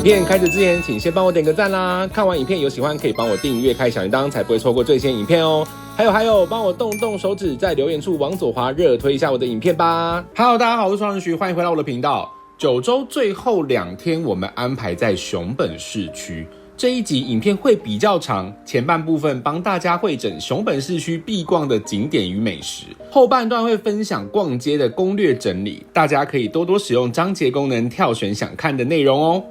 片开始之前，请先帮我点个赞啦！看完影片有喜欢可以帮我订阅、开小铃铛，才不会错过最新影片哦。还有，帮我动动手指，在留言处往左滑，热推一下我的影片吧。Hello， 大家好，我是双人徐，欢迎回到我的频道。9周最后2天，我们安排在熊本市区。这一集影片会比较长，前半部分帮大家汇整熊本市区必逛的景点与美食，后半段会分享逛街的攻略整理，大家可以多多使用章节功能跳选想看的内容哦。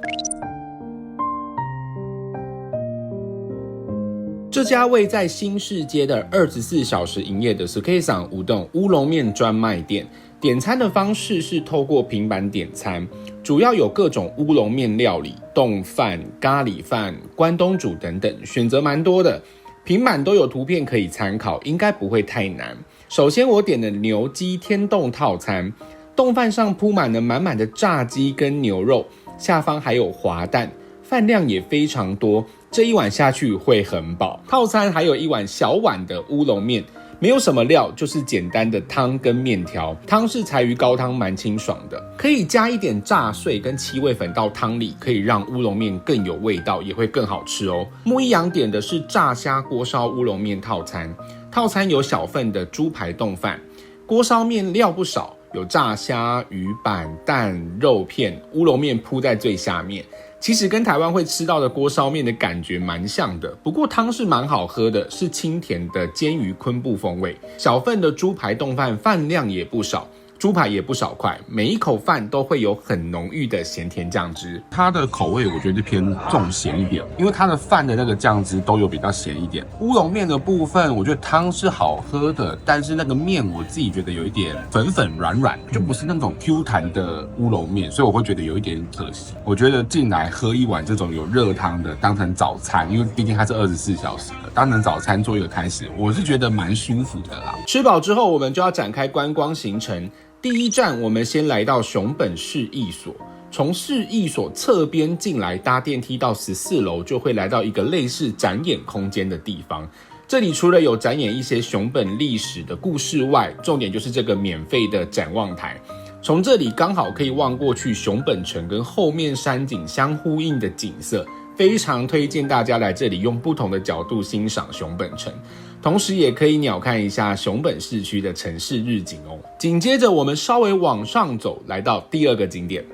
这家位在新市街的24小时营业的 Sukesan 乌冬乌龙面专卖店，点餐的方式是透过平板点餐，主要有各种乌龙面料理、冻饭、咖喱饭、关东煮等等，选择蛮多的。平板都有图片可以参考，应该不会太难。首先我点了牛鸡天冻套餐，冻饭上铺满了满满的炸鸡跟牛肉，下方还有滑蛋，饭量也非常多，这一碗下去会很饱。套餐还有一碗小碗的乌龙面，没有什么料，就是简单的汤跟面条，汤是柴鱼高汤，蛮清爽的，可以加一点炸碎跟七味粉到汤里，可以让乌龙面更有味道，也会更好吃哦。木一阳点的是炸虾锅烧乌龙面套餐，套餐有小份的猪排冻饭，锅烧面料不少，有炸虾、鱼板、蛋、肉片，乌龙面铺在最下面。其实跟台湾会吃到的锅烧面的感觉蛮像的，不过汤是蛮好喝的，是清甜的煎鱼昆布风味。小份的猪排冻饭，饭量也不少，猪排也不少块，每一口饭都会有很浓郁的咸甜酱汁。它的口味我觉得偏重咸一点，因为它的饭的那个酱汁都有比较咸一点。乌龙面的部分，我觉得汤是好喝的，但是那个面我自己觉得有一点粉粉软软，就不是那种 Q 弹的乌龙面，所以我会觉得有一点可惜。我觉得进来喝一碗这种有热汤的，当成早餐，因为毕竟它是24小时的，当成早餐做一个开始，我是觉得蛮舒服的啦。吃饱之后，我们就要展开观光行程。第一站，我们先来到熊本市役所，从市役所侧边进来，搭电梯到14楼，就会来到一个类似展演空间的地方。这里除了有展演一些熊本历史的故事外，重点就是这个免费的展望台。从这里刚好可以望过去熊本城跟后面山景相呼应的景色，非常推荐大家来这里用不同的角度欣赏熊本城，同时也可以鸟看一下熊本市区的城市日景哦。紧接着我们稍微往上走，来到第二个景点。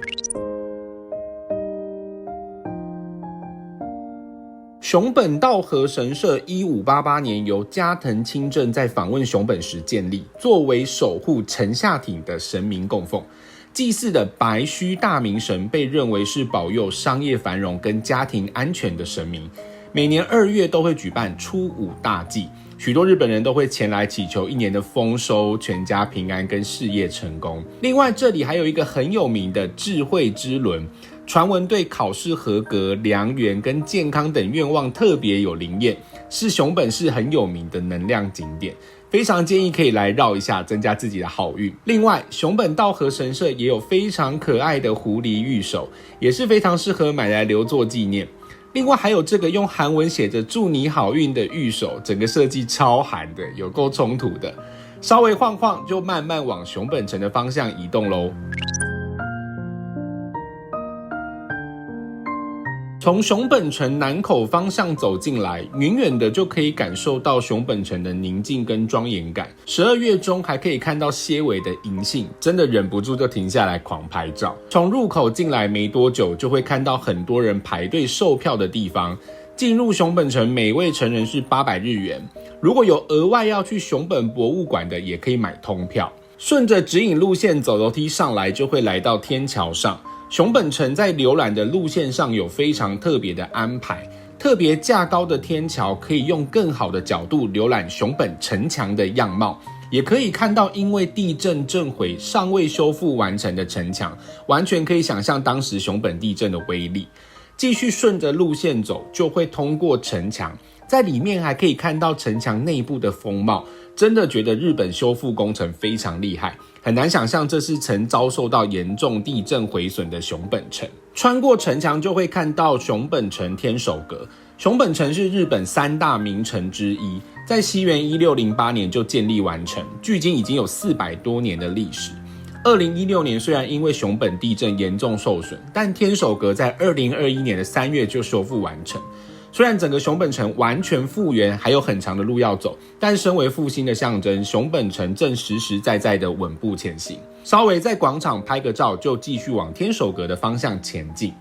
熊本稻荷神社1588年由加藤清正在访问熊本时建立，作为守护城下町的神明供奉。祭祀的白须大明神被认为是保佑商业繁荣跟家庭安全的神明，每年2月都会举办初五大祭，许多日本人都会前来祈求一年的丰收、全家平安跟事业成功。另外这里还有一个很有名的智慧之轮，传闻对考试合格、良缘跟健康等愿望特别有灵验，是熊本市很有名的能量景点，非常建议可以来绕一下，增加自己的好运。另外熊本稻荷神社也有非常可爱的狐狸御守，也是非常适合买来留作纪念。另外还有这个用韩文写着祝你好运的御守，整个设计超韩的，有够冲突的。稍微晃晃就慢慢往熊本城的方向移动咯。从熊本城南口方向走进来，远远的就可以感受到熊本城的宁静跟庄严感。12月中还可以看到些微的银杏，真的忍不住就停下来狂拍照。从入口进来没多久，就会看到很多人排队售票的地方。进入熊本城每位成人是800日元，如果有额外要去熊本博物馆的，也可以买通票。顺着指引路线走楼梯上来，就会来到天桥上。熊本城在浏览的路线上有非常特别的安排，特别架高的天桥可以用更好的角度浏览熊本城墙的样貌，也可以看到因为地震震毁尚未修复完成的城墙，完全可以想象当时熊本地震的威力。继续顺着路线走，就会通过城墙，在里面还可以看到城墙内部的风貌，真的觉得日本修复工程非常厉害，很难想象这是曾遭受到严重地震毁损的熊本城。穿过城墙就会看到熊本城天守阁。熊本城是日本3大名城之一，在西元1608年就建立完成，距今已经有400多年的历史。2016年虽然因为熊本地震严重受损，但天守阁在2021年的3月就修复完成。虽然整个熊本城完全复原还有很长的路要走，但身为复兴的象征，熊本城正实实在在的稳步前行。稍微在广场拍个照，就继续往天守阁的方向前进。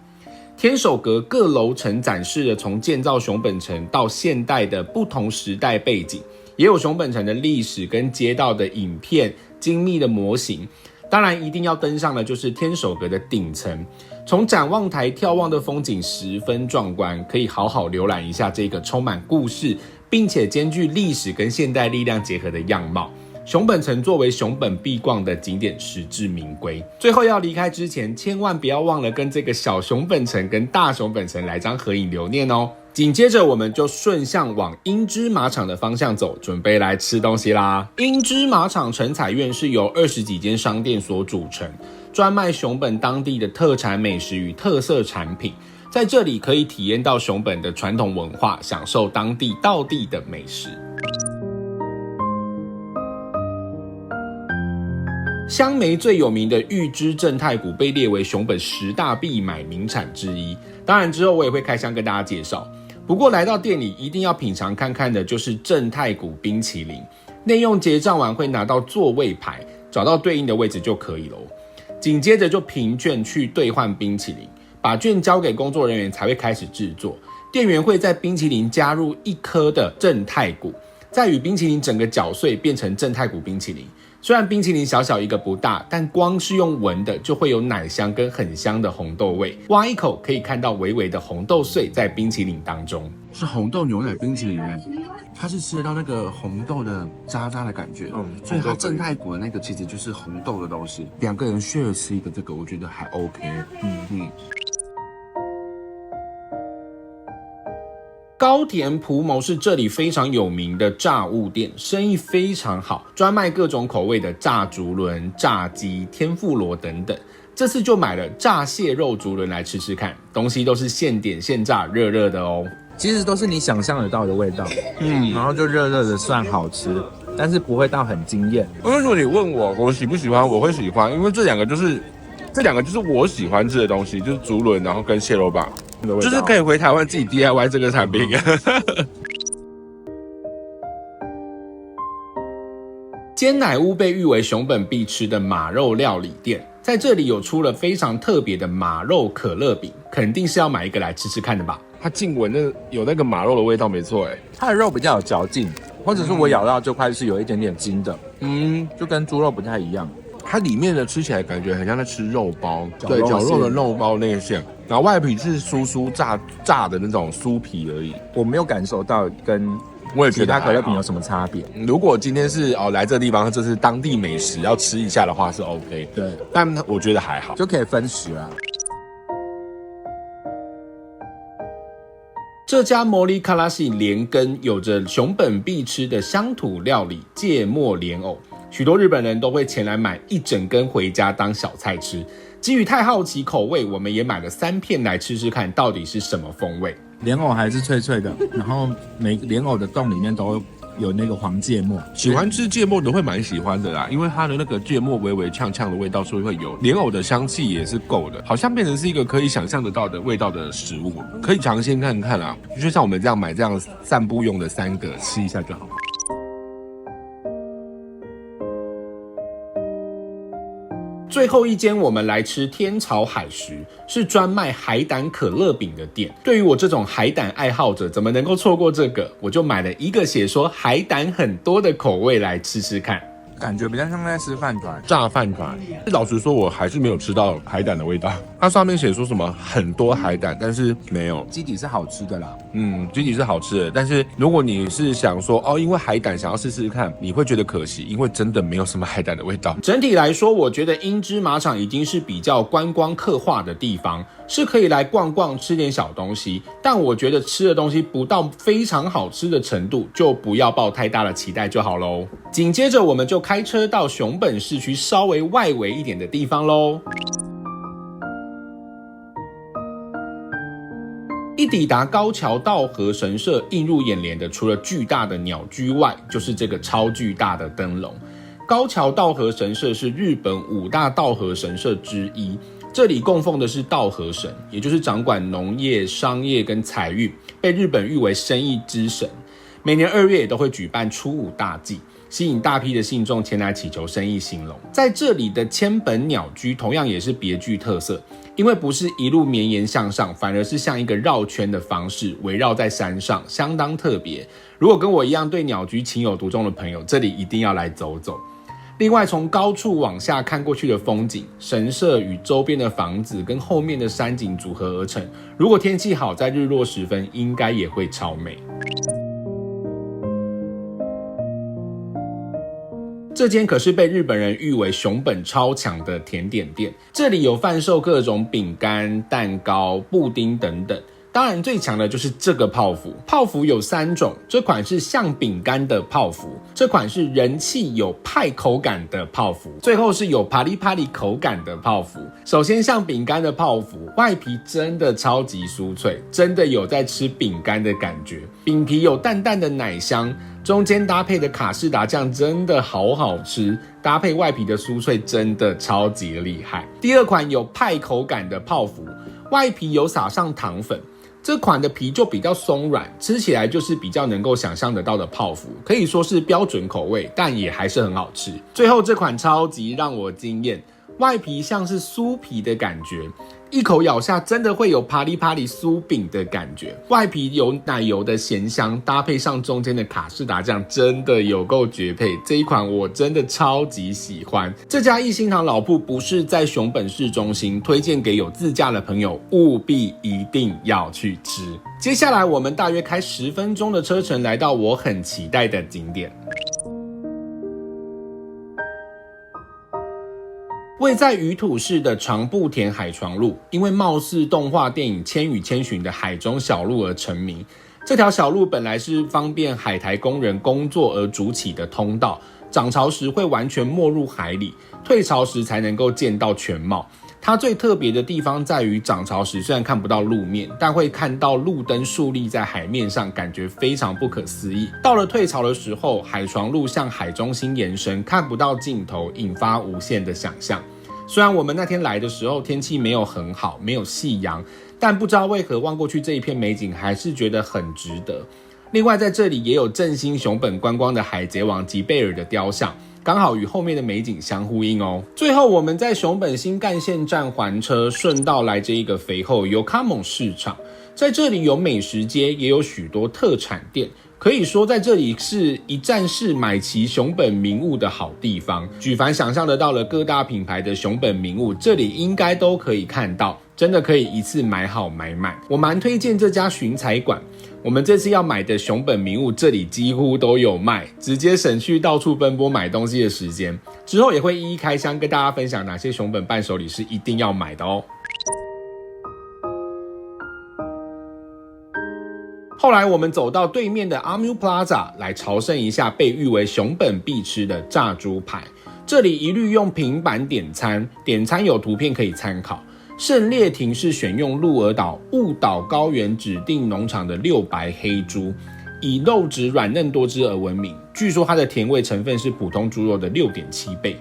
天守阁各楼层展示了从建造熊本城到现代的不同时代背景，也有熊本城的历史跟街道的影片、精密的模型。当然一定要登上的就是天守阁的顶层，从展望台眺望的风景十分壮观，可以好好浏览一下这个充满故事并且兼具历史跟现代力量结合的样貌。熊本城作为熊本必逛的景点实至名归。最后要离开之前，千万不要忘了跟这个小熊本城跟大熊本城来张合影留念哦。紧接着我们就顺向往英之马场的方向走，准备来吃东西啦。英之马场城彩苑是由20几间商店所组成，专卖熊本当地的特产美食与特色产品。在这里可以体验到熊本的传统文化，享受当地道地的美食。香梅最有名的玉之正太谷被列为熊本10大必买名产之一，当然之后我也会开箱跟大家介绍。不过来到店里一定要品尝看看的就是正太谷冰淇淋，内用结账完会拿到座位牌，找到对应的位置就可以咯。紧接着就凭券去兑换冰淇淋，把券交给工作人员才会开始制作。店员会在冰淇淋加入1颗的正太谷，再与冰淇淋整个搅碎变成正太谷冰淇淋。虽然冰淇淋小小一个不大，但光是用闻的就会有奶香跟很香的红豆味，挖一口可以看到微微的红豆碎在冰淇淋当中。是红豆牛奶冰淇淋耶，它是吃得到那个红豆的渣渣的感觉，所以它正太谷的那个其实就是红豆的东西。2个人 share 吃一个这个，我觉得还 OK。高田蒲谋是这里非常有名的炸物店，生意非常好，专卖各种口味的炸竹轮、炸鸡、天妇罗等等。这次就买了炸蟹肉竹轮来吃吃看，东西都是现点现炸，热热的哦。其实都是你想象得到的味道，然后就热热的，算好吃，但是不会到很惊艳。因为如果你问我喜不喜欢，我会喜欢，因为这两个就是我喜欢吃的东西，就是竹轮，然后跟蟹肉棒。就是可以回台湾自己 DIY 这个产品。煎奶屋被誉为熊本必吃的马肉料理店，在这里有出了非常特别的马肉可乐饼，肯定是要买一个来吃吃看的吧。它近闻有那个马肉的味道，没错哎。它的肉比较有嚼劲，或者是我咬到这块是有一点点筋的，就跟猪肉不太一样。它里面的吃起来感觉很像在吃肉包，对，绞肉的肉包内馅，然后外皮是酥炸的那种酥皮而已。我没有感受到跟其他可乐饼有什么差别。如果今天是来这个地方，这是当地美食要吃一下的话是 OK， 对，但我觉得还好，就可以分食啊。这家摩利卡拉西莲根有着熊本必吃的乡土料理芥末莲藕，许多日本人都会前来买一整根回家当小菜吃。基于太好奇口味，我们也买了3片来吃吃看到底是什么风味。莲藕还是脆脆的，然后每个莲藕的洞里面都有那个黄芥末，喜欢吃芥末的会蛮喜欢的啦，因为它的那个芥末微微呛呛的味道，所以会有莲藕的香气也是够的，好像变成是一个可以想象得到的味道的食物，可以尝鲜看看啦。就像我们这样买这样散步用的3个，吃一下就好。最后一间我们来吃天草海食，是专卖海胆可乐饼的店。对于我这种海胆爱好者，怎么能够错过这个？我就买了一个写说海胆很多的口味来吃吃看。感觉比较像在吃饭团，炸饭团。老实说，我还是没有吃到海胆的味道。它上面写说什么很多海胆，但是没有。基底是好吃的啦，基底是好吃的，但是如果你是想说因为海胆想要试试看，你会觉得可惜，因为真的没有什么海胆的味道。整体来说，我觉得英之马场已经是比较观光客化的地方，是可以来逛逛吃点小东西，但我觉得吃的东西不到非常好吃的程度，就不要抱太大的期待就好咯。紧接着我们就开车到熊本市区稍微外围一点的地方咯。一抵达高桥道和神社，映入眼帘的除了巨大的鸟居外，就是这个超巨大的灯笼。高桥道和神社是日本5大道和神社之一，这里供奉的是道和神，也就是掌管农业、商业跟财运，被日本誉为生意之神。每年2月也都会举办初五大祭，吸引大批的信众前来祈求生意兴隆。在这里的千本鸟居同样也是别具特色，因为不是一路绵延向上，反而是像一个绕圈的方式围绕在山上，相当特别。如果跟我一样对鸟居情有独钟的朋友，这里一定要来走走。另外，从高处往下看过去的风景，神社与周边的房子跟后面的山景组合而成，如果天气好，在日落时分应该也会超美。这间可是被日本人誉为熊本超强的甜点店，这里有贩售各种饼干、蛋糕、布丁等等。当然最强的就是这个泡芙，泡芙有3种，这款是像饼干的泡芙，这款是人气有派口感的泡芙，最后是有啪里啪里口感的泡芙。首先像饼干的泡芙，外皮真的超级酥脆，真的有在吃饼干的感觉，饼皮有淡淡的奶香，中间搭配的卡士达酱真的好好吃，搭配外皮的酥脆真的超级厉害。第2款有派口感的泡芙，外皮有撒上糖粉，这款的皮就比较松软，吃起来就是比较能够想象得到的泡芙，可以说是标准口味，但也还是很好吃。最后这款超级让我惊艳，外皮像是酥皮的感觉，一口咬下真的会有啪里啪里酥饼的感觉，外皮有奶油的咸香，搭配上中间的卡士达酱，真的有够绝配。这一款我真的超级喜欢。这家一心堂老铺不是在熊本市中心，推荐给有自驾的朋友务必一定要去吃。接下来我们大约开10分钟的车程，来到我很期待的景点。位在鱼土市的长布田海床路，因为貌似动画电影《千与千寻》的海中小路而成名。这条小路本来是方便海苔工人工作而筑起的通道，涨潮时会完全没入海里，退潮时才能够见到全貌。它最特别的地方在于，涨潮时虽然看不到路面，但会看到路灯竖立在海面上，感觉非常不可思议。到了退潮的时候，海床路向海中心延伸，看不到尽头，引发无限的想象。虽然我们那天来的时候天气没有很好，没有夕阳，但不知道为何望过去这一片美景，还是觉得很值得。另外在这里也有振兴熊本观光的海贼王吉贝尔的雕像，刚好与后面的美景相呼应哦。最后我们在熊本新干线站还车，顺道来这一个肥厚Yokamon市场，在这里有美食街，也有许多特产店，可以说在这里是一站式买齐熊本名物的好地方。举凡想象得到了各大品牌的熊本名物，这里应该都可以看到，真的可以一次买好买满。我蛮推荐这家寻财馆，我们这次要买的熊本名物这里几乎都有卖，直接省去到处奔波买东西的时间。之后也会一一开箱跟大家分享哪些熊本伴手礼是一定要买的哦。后来我们走到对面的 Amu Plaza 来朝圣一下被誉为熊本必吃的炸猪排，这里一律用平板点餐，点餐有图片可以参考。胜烈亭是选用鹿儿岛雾岛高原指定农场的6白黑猪，以肉质软嫩多汁而闻名，据说它的甜味成分是普通猪肉的 6.7 倍。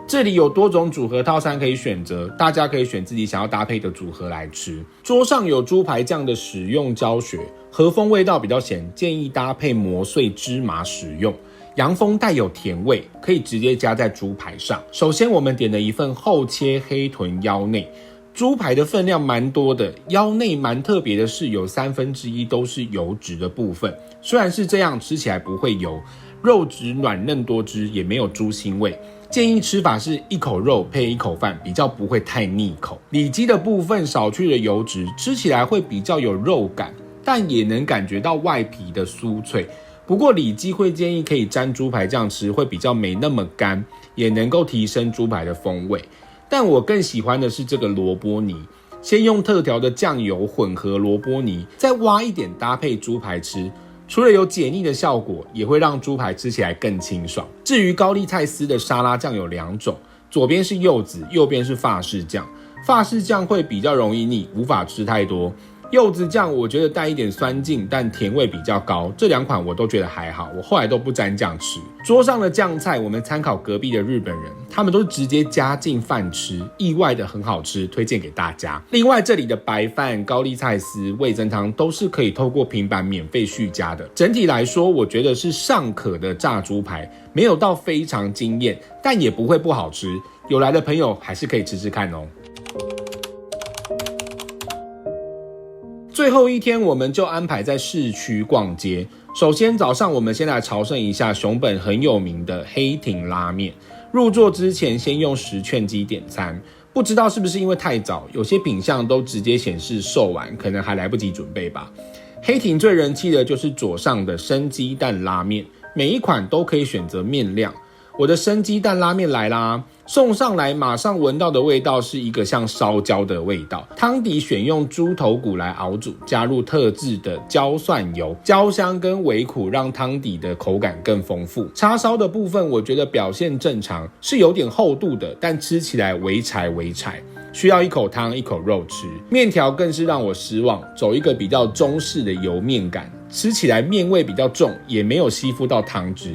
这里有多种组合套餐可以选择，大家可以选自己想要搭配的组合来吃。桌上有猪排酱的使用教学，和风味道比较咸，建议搭配磨碎芝麻食用。洋风带有甜味，可以直接加在猪排上。首先我们点了一份厚切黑臀腰内，猪排的分量蛮多的，腰内蛮特别的是有1/3都是油脂的部分，虽然是这样，吃起来不会油，肉质软嫩多汁，也没有猪腥味。建议吃法是一口肉配一口饭，比较不会太腻口。里脊的部分少去了油脂，吃起来会比较有肉感，但也能感觉到外皮的酥脆。不过里脊会建议可以沾猪排酱吃，会比较没那么干，也能够提升猪排的风味。但我更喜欢的是这个萝卜泥，先用特调的酱油混合萝卜泥，再挖一点搭配猪排吃，除了有解腻的效果，也会让猪排吃起来更清爽。至于高丽菜丝的沙拉酱有2种，左边是柚子，右边是法式酱。法式酱会比较容易腻，无法吃太多。柚子酱我觉得带一点酸劲，但甜味比较高，这2款我都觉得还好，我后来都不沾酱吃。桌上的酱菜我们参考隔壁的日本人，他们都是直接加进饭吃，意外的很好吃，推荐给大家。另外这里的白饭、高丽菜丝、味噌汤都是可以透过平板免费续加的。整体来说我觉得是尚可的炸猪排，没有到非常惊艳，但也不会不好吃，有来的朋友还是可以吃吃看哦。最后一天我们就安排在市区逛街。首先早上我们先来朝圣一下熊本很有名的黑町拉面。入座之前先用10券机点餐，不知道是不是因为太早，有些品项都直接显示售完，可能还来不及准备吧。黑町最人气的就是左上的生鸡蛋拉面，每一款都可以选择面量。我的生鸡蛋拉面来啦，送上来马上闻到的味道是一个像烧焦的味道。汤底选用猪头骨来熬煮，加入特制的椒蒜油，焦香跟微苦让汤底的口感更丰富。叉烧的部分我觉得表现正常，是有点厚度的，但吃起来微柴，需要一口汤一口肉吃。面条更是让我失望，走一个比较中式的油面感，吃起来面味比较重，也没有吸附到汤汁。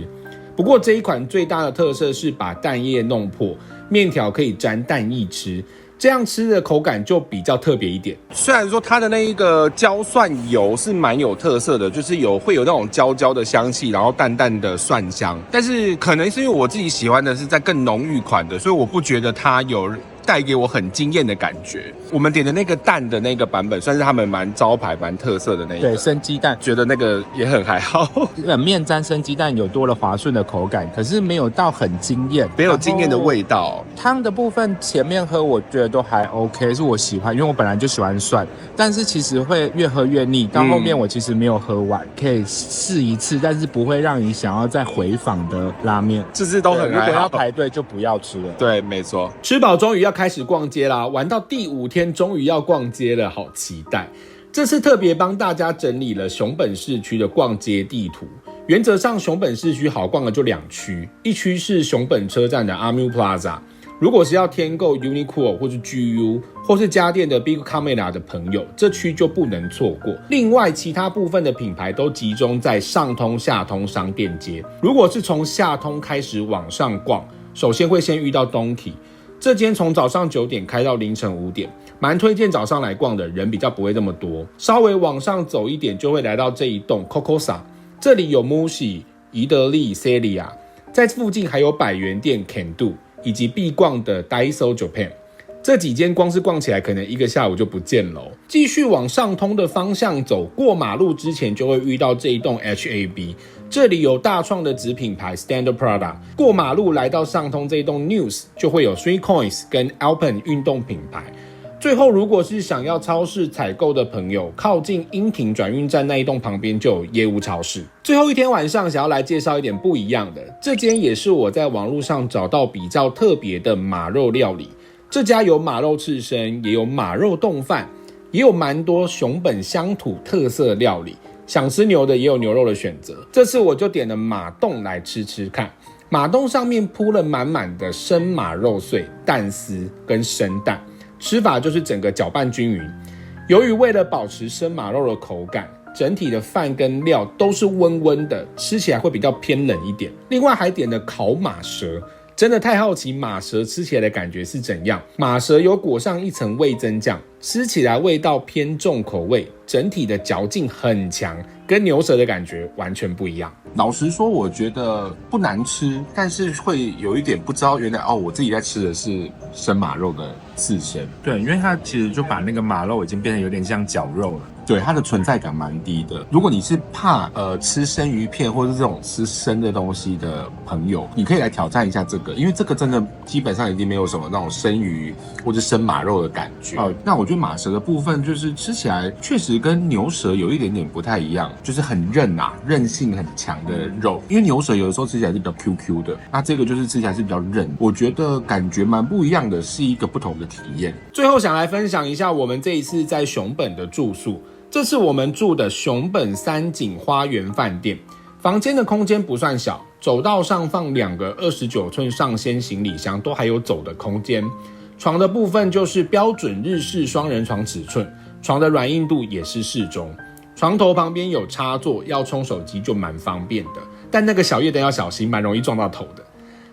不过这一款最大的特色是把蛋液弄破，面条可以沾蛋液吃，这样吃的口感就比较特别一点。虽然说它的那一个椒蒜油是蛮有特色的，就是会有那种焦焦的香气，然后淡淡的蒜香，但是可能是因为我自己喜欢的是在更浓郁款的，所以我不觉得它有带给我很惊艳的感觉。我们点的那个蛋的那个版本算是他们蛮招牌蛮特色的那一个，对，生鸡蛋，觉得那个也很还好。面沾生鸡蛋有多了滑顺的口感，可是没有到很惊艳，没有惊艳的味道。汤的部分前面喝我觉得都还 OK， 是我喜欢，因为我本来就喜欢蒜，但是其实会越喝越腻，到后面我其实没有喝完，可以试一次，但是不会让你想要再回访的拉面，就是都很还好。如果要排队就不要吃了。对，没错。吃饱终于要开始逛街啦，玩到第5天终于要逛街了，好期待。这次特别帮大家整理了熊本市区的逛街地图。原则上熊本市区好逛的就2区，一区是熊本车站的 Amu Plaza， 如果是要添购 Uniqlo 或是 GU 或是家电的 Big Camera 的朋友，这区就不能错过。另外其他部分的品牌都集中在上通下通商店街。如果是从下通开始往上逛，首先会先遇到 Donkey，这间从早上9点开到凌晨5点，蛮推荐早上来逛的，人比较不会那么多。稍微往上走一点就会来到这一栋 Cocosa， 这里有 Mushi、宜得利、Celia， 在附近还有百元店 Can-Do 以及必逛的 Daiso Japan。这几间光是逛起来可能1个下午就不见了。继续往上通的方向走，过马路之前就会遇到这一栋 HAB， 这里有大创的子品牌 Standard Prada。 过马路来到上通这一栋 News， 就会有 Three Coins 跟 Alpen 运动品牌。最后如果是想要超市采购的朋友，靠近樱庭转运站那一栋旁边就有业务超市。最后一天晚上想要来介绍一点不一样的，这间也是我在网络上找到比较特别的马肉料理。这家有马肉刺身，也有马肉冻饭，也有蛮多熊本乡土特色料理，想吃牛的也有牛肉的选择。这次我就点了马冻来吃吃看。马冻上面铺了满满的生马肉碎、蛋丝跟生蛋，吃法就是整个搅拌均匀。由于为了保持生马肉的口感，整体的饭跟料都是温温的，吃起来会比较偏冷一点。另外还点了烤马舌，真的太好奇马舌吃起来的感觉是怎样。马舌有裹上一层味噌酱，吃起来味道偏重口味，整体的嚼劲很强，跟牛舌的感觉完全不一样。老实说我觉得不难吃，但是会有一点不知道原来我自己在吃的是生马肉的刺身。对，因为它其实就把那个马肉已经变得有点像绞肉了。对，它的存在感蛮低的。如果你是怕吃生鱼片或是这种吃生的东西的朋友，你可以来挑战一下这个，因为这个真的基本上已经没有什么那种生鱼或者生马肉的感觉。那我觉得马舌的部分就是吃起来确实跟牛舌有一点点不太一样，就是很韧啊，韧性很强的肉。因为牛舌有的时候吃起来是比较 QQ 的，那这个就是吃起来是比较韧，我觉得感觉蛮不一样的，是一个不同的体验。最后想来分享一下我们这一次在熊本的住宿。这次我们住的熊本三井花园饭店，房间的空间不算小，走道上放2个29寸上掀行李箱，都还有走的空间。床的部分就是标准日式双人床尺寸，床的软硬度也是适中，床头旁边有插座，要充手机就蛮方便的，但那个小夜灯要小心，蛮容易撞到头的。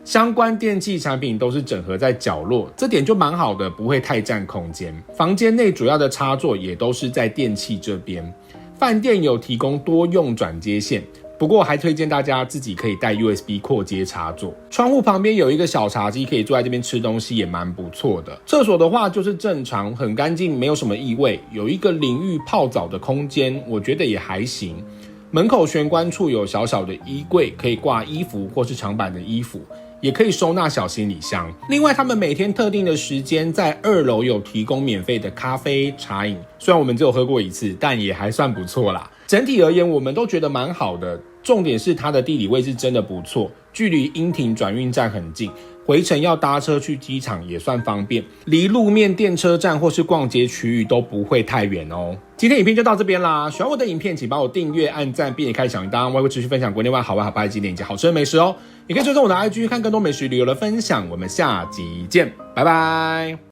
相关电器产品都是整合在角落，这点就蛮好的，不会太占空间。房间内主要的插座也都是在电器这边。饭店有提供多用转接线，不过还推荐大家自己可以带 USB 扩接插座。窗户旁边有一个小茶几，可以坐在这边吃东西，也蛮不错的。厕所的话就是正常，很干净，没有什么异味，有一个淋浴泡澡的空间，我觉得也还行。门口玄关处有小小的衣柜，可以挂衣服或是长版的衣服，也可以收纳小行李箱。另外他们每天特定的时间在2楼有提供免费的咖啡茶饮，虽然我们只有喝过一次，但也还算不错啦。整体而言我们都觉得蛮好的，重点是它的地理位置真的不错，距离英亭转运站很近，回程要搭车去机场也算方便，离路面电车站或是逛街区域都不会太远哦。今天影片就到这边啦，喜欢我的影片请帮我订阅按赞并且开小铃铛，我会持续分享国内外好玩好拍的景点以及好吃的美食哦。也可以追踪我的 IG 看更多美食旅游的分享，我们下集见，拜拜。